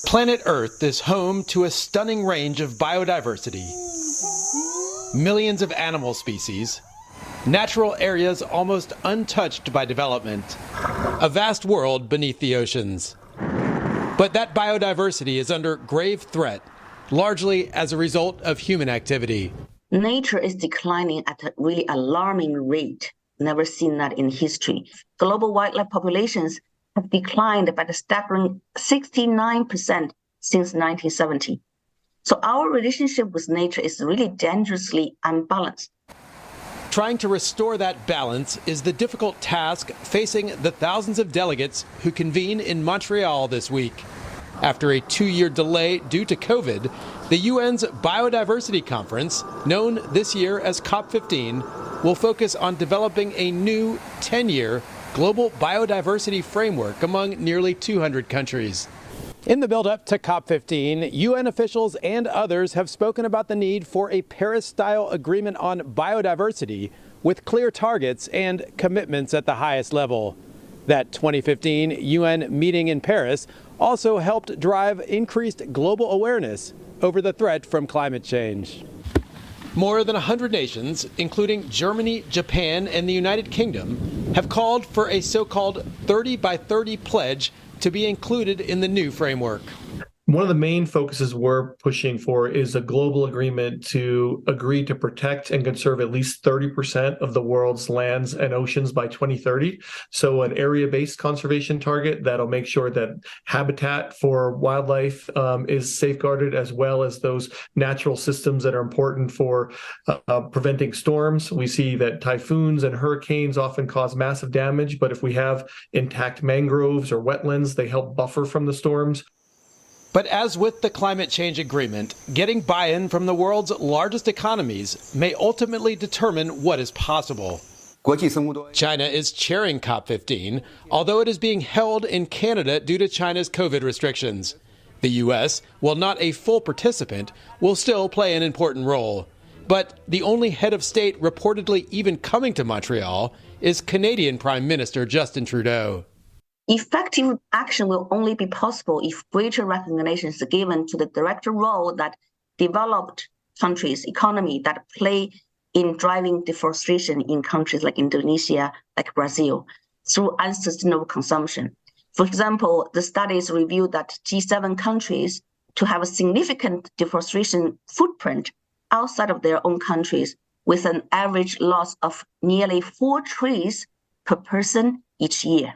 Planet Earth is home to a stunning range of biodiversity, millions of animal species, natural areas almost untouched by development, a vast world beneath the oceans. But that biodiversity is under grave threat, largely as a result of human activity. Nature is declining at a really alarming rate, never seen that in history. Global wildlife populations have declined by a staggering 69% since 1970. So our relationship with nature is really dangerously unbalanced. Trying to restore that balance is the difficult task facing the thousands of delegates who convene in Montreal this week. After a 2-year delay due to COVID, the UN's Biodiversity Conference, known this year as COP15, will focus on developing a new 10-year global biodiversity framework among nearly 200 countries. In the build-up to COP15, UN officials and others have spoken about the need for a Paris-style agreement on biodiversity with clear targets and commitments at the highest level. That 2015 UN meeting in Paris also helped drive increased global awareness over the threat from climate change. More than 100 nations, including Germany, Japan, and the United Kingdom, have called for a so-called 30 by 30 pledge to be included in the new framework. One of the main focuses we're pushing for is a global agreement to agree to protect and conserve at least 30% of the world's lands and oceans by 2030. So an area-based conservation target that'll make sure that habitat for wildlife is safeguarded, as well as those natural systems that are important for preventing storms. We see that typhoons and hurricanes often cause massive damage, but if we have intact mangroves or wetlands, they help buffer from the storms. But as with the climate change agreement, getting buy-in from the world's largest economies may ultimately determine what is possible. China is chairing COP15, although it is being held in Canada due to China's COVID restrictions. The U.S., while not a full participant, will still play an important role. But the only head of state reportedly even coming to Montreal is Canadian Prime Minister Justin Trudeau. Effective action will only be possible if greater recognition is given to the direct role that developed countries' economy that play in driving deforestation in countries like Indonesia, like Brazil, through unsustainable consumption. For example, the studies revealed that G7 countries to have a significant deforestation footprint outside of their own countries, with an average loss of nearly 4 trees per person each year.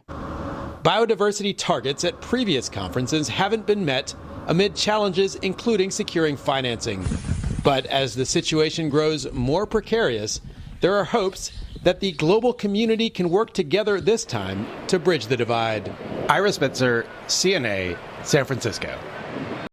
Biodiversity targets at previous conferences haven't been met amid challenges including securing financing. But as the situation grows more precarious, there are hopes that the global community can work together this time to bridge the divide. Ira Spitzer, CNA, San Francisco.